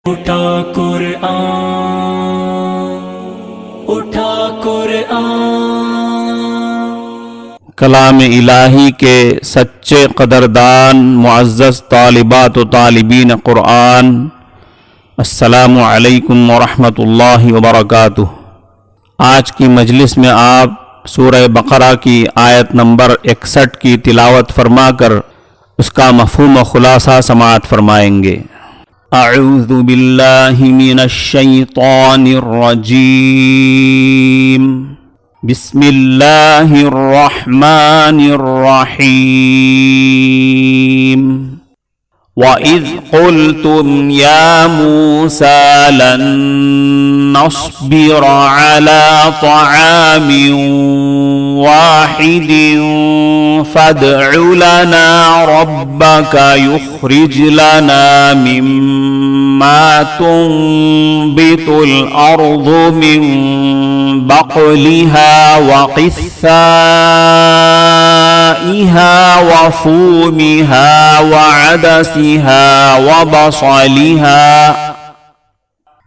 اٹھا قرآن، اٹھا قرآن۔ کلام الہی کے سچے قدردان معزز طالبات و طالبین قرآن، السلام علیکم ورحمۃ اللہ وبرکاتہ۔ آج کی مجلس میں آپ سورہ بقرہ کی آیت نمبر 61 کی تلاوت فرما کر اس کا مفہوم و خلاصہ سماعت فرمائیں گے۔ اعوذ باللہ من الشیطان الرجیم، بسم اللہ الرحمن الرحیم۔ وَإِذْ قُلْتُمْ يَا مُوسَى لَن نَّصْبِرَ عَلَىٰ طَعَامٍ وَاحِدٍ فَادْعُ لَنَا رَبَّكَ يُخْرِجْ لَنَا مِمَّا تُنبِتُ الْأَرْضُ مِن بَقْلِهَا وَقِثَّائِهَا وَفُومِهَا وَعَدَسِهَا وَبَصَلِهَا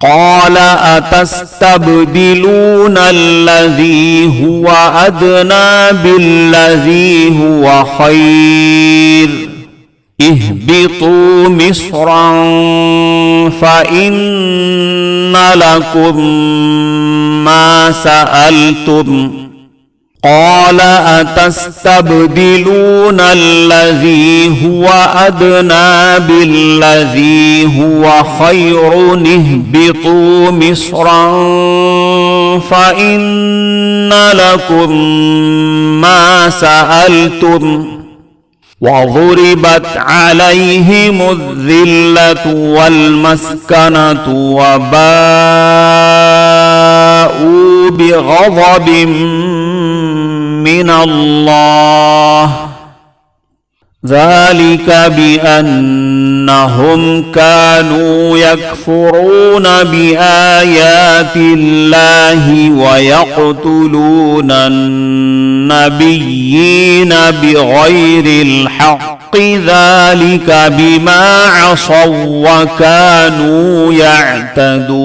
قَالَ أَتَسْتَبْدِلُونَ الَّذِي هُوَ أَدْنَىٰ بِالَّذِي هُوَ خَيْرٌ اهْبِطُوا مِصْرًا فَإِنَّ لَكُم مَّا سَأَلْتُمْ قَالَ أَتَسْتَبْدِلُونَ الَّذِي هُوَ أَدْنَىٰ بِالَّذِي هُوَ خَيْرٌ اهْبِطُوا مِصْرًا فَإِنَّ لَكُم مَّا سَأَلْتُمْ وَضُرِبَتْ عَلَيْهِمُ الذِّلَّةُ وَالْمَسْكَنَةُ وَبَاءُوا بِغَضَبٍ مِّنَ اللَّهِ ذَلِكَ بِأَنَّهُمْ كَانُوا يَكْفُرُونَ بِآيَاتِ اللَّهِ وَيَقْتُلُونَ النَّبِيِّينَ بِغَيْرِ الْحَقِّ ذَلِكَ بِمَا عَصَوا وَّكَانُوا يَعْتَدُونَ۔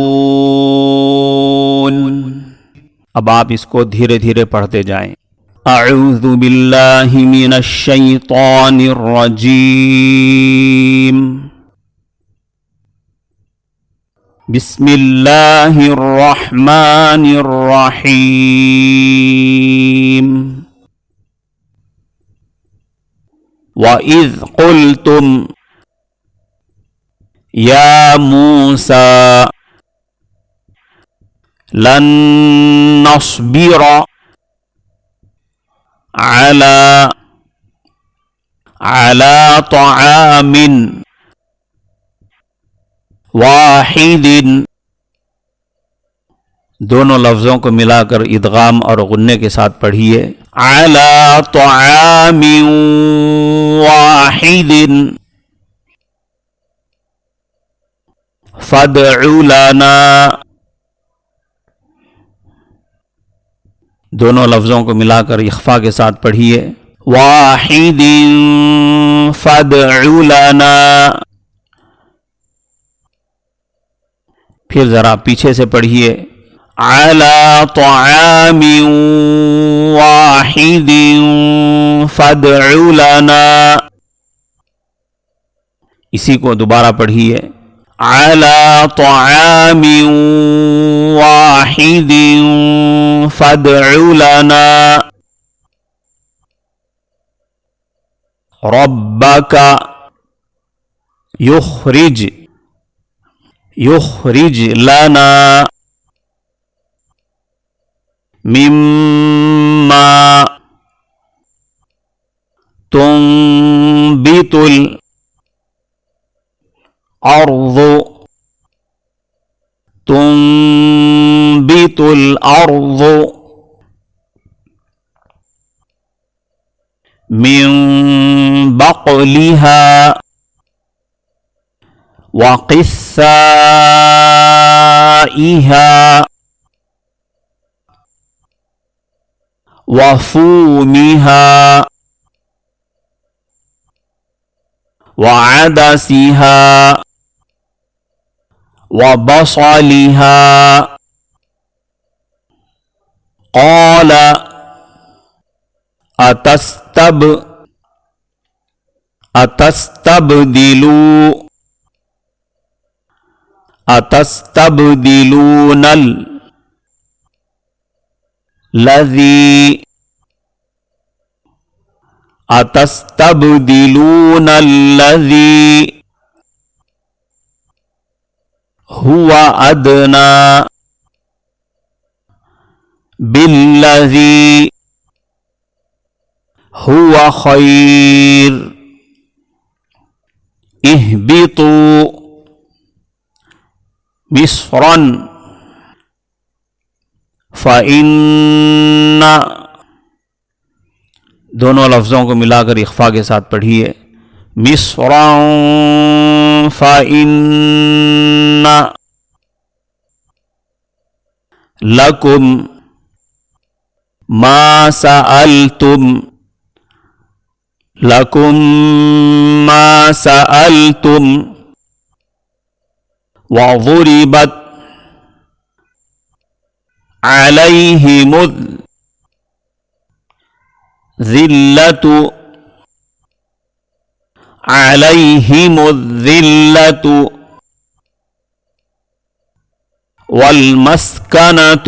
اب آپ اس کو دھیرے دھیرے پڑھتے جائیں۔ اعوذ باللہ من الشیطان الرجیم، بسم اللہ الرحمن الرحیم۔ وَإِذْ قُلْتُمْ يَا مُوسَى لَن نَّصْبِرَ عَلَىٰ طَعَامٍ واحد، دونوں لفظوں کو ملا کر ادغام اور غنے کے ساتھ پڑھیے۔ عَلَىٰ طَعَامٍ واحد فَادْعُ لَنَا، دونوں لفظوں کو ملا کر اخفا کے ساتھ پڑھیے۔ واحد فَادْعُ لَنَا، پھر ذرا پیچھے سے پڑھیے۔ عَلَىٰ طَعَامٍ وَاحِدٍ فَادْعُ لَنَا، اسی کو دوبارہ پڑھیے۔ عَلَىٰ طَعَامٍ وَاحِدٍ فَادْعُ لَنَا رَبَّكَ يُخْرِجْ لَنَا مِمَّا تُنبِتُ الْأَرْضُ مِن بَقْلِهَا وَقِثَّائِهَا وفومها وعدسها وبصلها قال أتستبدلون الذي هو أدنى بالذي هو خير اهبطوا مصرا فإن دونوں لفظوں کو ملا کر اخفا کے ساتھ پڑھیے مصرا فإن لكم ما سألتم وضربت عليهم الذلة والمسكنة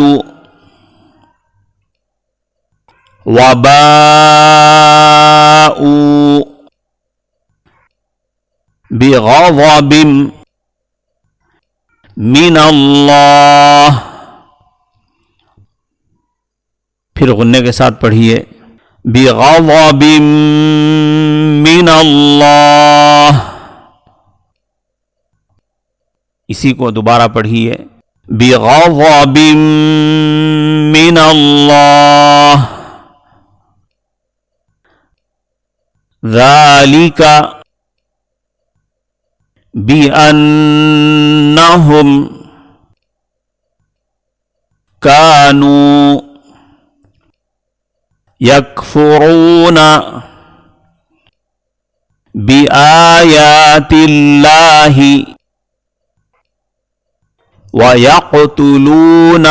وباءوا بغضب من اللہ. پھر غنے کے ساتھ پڑھیے بغضب من اللہ. اسی کو دوبارہ پڑھیے بغضب من اللہ. ذالک بأنهم كانوا يكفرون بآيات الله ويقتلون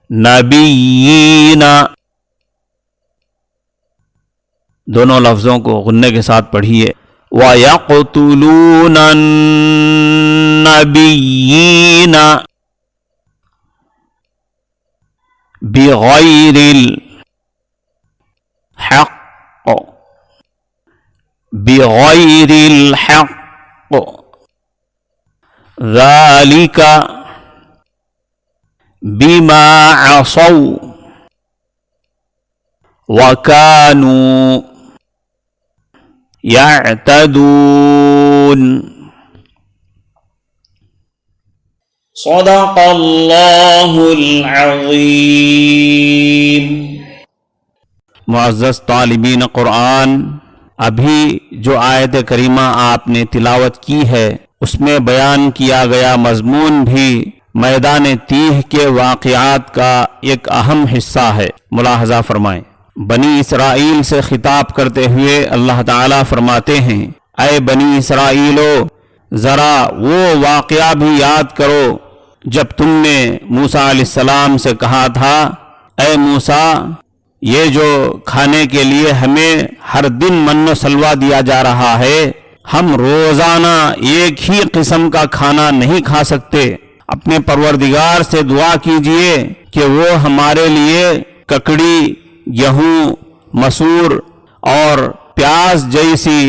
النبيين. دونوں لفظوں کو غنے کے ساتھ پڑھیے وَيَقْتُلُونَ النَّبِيِّينَ بِغَيْرِ الْحَقِّ ذَلِكَ بِمَا عَصَوْا وَكَانُوا يعتدون. صدق اللہ العظیم. معزز طالبین قرآن، ابھی جو آیت کریمہ آپ نے تلاوت کی ہے اس میں بیان کیا گیا مضمون بھی میدان تیہ کے واقعات کا ایک اہم حصہ ہے. ملاحظہ فرمائیں. بنی اسرائیل سے خطاب کرتے ہوئے اللہ تعالیٰ فرماتے ہیں اے بنی اسرائیلو ذرا وہ واقعہ بھی یاد کرو جب تم نے موسیٰ علیہ السلام سے کہا تھا اے موسیٰ یہ جو کھانے کے لیے ہمیں ہر دن من و سلوہ دیا جا رہا ہے ہم روزانہ ایک ہی قسم کا کھانا نہیں کھا سکتے. اپنے پروردگار سے دعا کیجئے کہ وہ ہمارے لیے ککڑی، گیہوں، مسور اور پیاز جیسی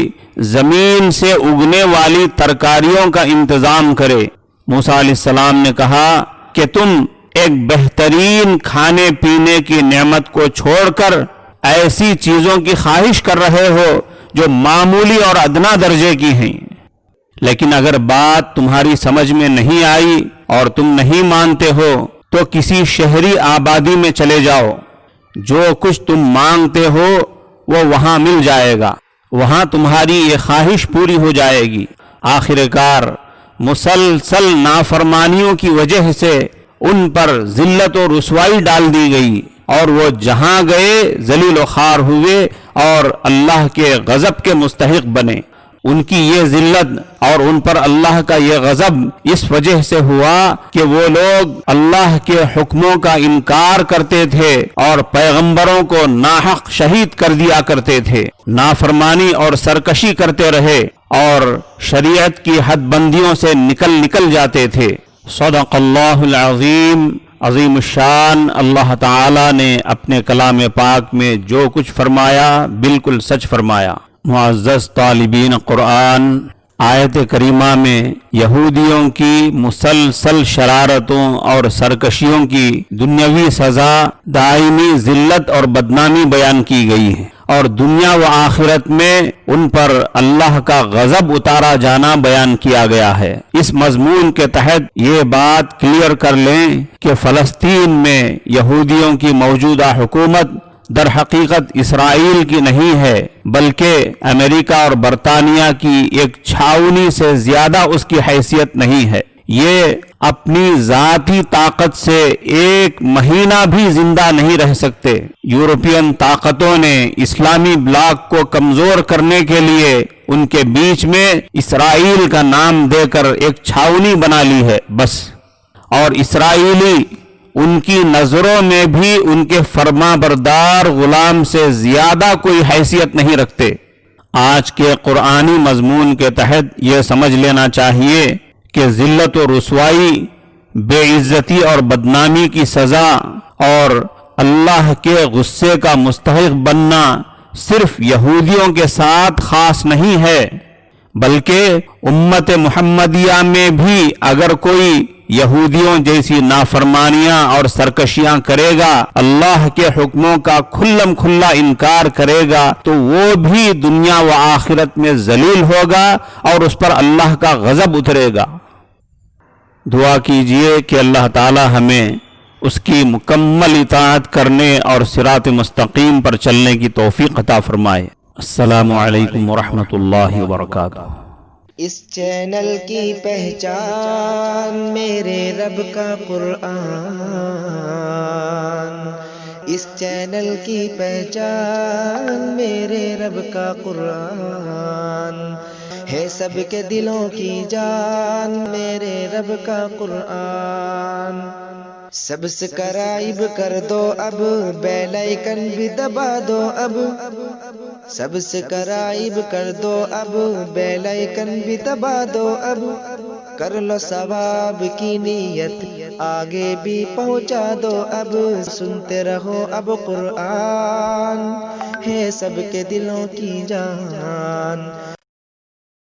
زمین سے اگنے والی ترکاریوں کا انتظام کرے. موسیٰ علیہ السلام نے کہا کہ تم ایک بہترین کھانے پینے کی نعمت کو چھوڑ کر ایسی چیزوں کی خواہش کر رہے ہو جو معمولی اور ادنا درجے کی ہیں. لیکن اگر بات تمہاری سمجھ میں نہیں آئی اور تم نہیں مانتے ہو تو کسی شہری آبادی میں چلے جاؤ. جو کچھ تم مانگتے ہو وہ وہاں مل جائے گا، وہاں تمہاری یہ خواہش پوری ہو جائے گی. آخر کار مسلسل نافرمانیوں کی وجہ سے ان پر ذلت و رسوائی ڈال دی گئی اور وہ جہاں گئے ذلیل و خوار ہوئے اور اللہ کے غضب کے مستحق بنے. ان کی یہ ذلت اور ان پر اللہ کا یہ غضب اس وجہ سے ہوا کہ وہ لوگ اللہ کے حکموں کا انکار کرتے تھے اور پیغمبروں کو ناحق شہید کر دیا کرتے تھے، نافرمانی اور سرکشی کرتے رہے اور شریعت کی حد بندیوں سے نکل جاتے تھے۔ صدق اللہ العظیم۔ عظیم الشان اللہ تعالی نے اپنے کلام پاک میں جو کچھ فرمایا بالکل سچ فرمایا۔ معزز طالبین قرآن، آیت کریمہ میں یہودیوں کی مسلسل شرارتوں اور سرکشیوں کی دنیاوی سزا، دائمی ذلت اور بدنامی بیان کی گئی ہے، اور دنیا و آخرت میں ان پر اللہ کا غضب اتارا جانا بیان کیا گیا ہے۔ اس مضمون کے تحت یہ بات کلیئر کر لیں کہ فلسطین میں یہودیوں کی موجودہ حکومت در حقیقت اسرائیل کی نہیں ہے، بلکہ امریکہ اور برطانیہ کی ایک چھاؤنی سے زیادہ اس کی حیثیت نہیں ہے۔ یہ اپنی ذاتی طاقت سے ایک مہینہ بھی زندہ نہیں رہ سکتے۔ یورپین طاقتوں نے اسلامی بلاک کو کمزور کرنے کے لیے ان کے بیچ میں اسرائیل کا نام دے کر ایک چھاؤنی بنا لی ہے بس، اور اسرائیلی ان کی نظروں میں بھی ان کے فرما بردار غلام سے زیادہ کوئی حیثیت نہیں رکھتے۔ آج کے قرآنی مضمون کے تحت یہ سمجھ لینا چاہیے کہ ذلت و رسوائی، بے عزتی اور بدنامی کی سزا اور اللہ کے غصے کا مستحق بننا صرف یہودیوں کے ساتھ خاص نہیں ہے، بلکہ امت محمدیہ میں بھی اگر کوئی یہودیوں جیسی نافرمانیاں اور سرکشیاں کرے گا، اللہ کے حکموں کا کھلم کھلا انکار کرے گا، تو وہ بھی دنیا و آخرت میں ذلیل ہوگا اور اس پر اللہ کا غضب اترے گا۔ دعا کیجئے کہ اللہ تعالی ہمیں اس کی مکمل اطاعت کرنے اور صراط مستقیم پر چلنے کی توفیق عطا فرمائے۔ السلام علیکم ورحمۃ اللہ وبرکاتہ۔ اس چینل کی پہچان میرے رب کا قرآن، اس چینل کی پہچان میرے رب کا قرآن، ہے سب کے دلوں کی جان میرے رب کا قرآن۔ سبسکرائب کر دو اب، بیل آئیکن بھی دبا دو اب، سبسکرائب کر دو اب، بیل آئیکن بھی دبا دو اب، کر لو ثواب کی نیت آگے بھی پہنچا دو اب، سنتے رہو اب قرآن ہے سب کے دلوں کی جان۔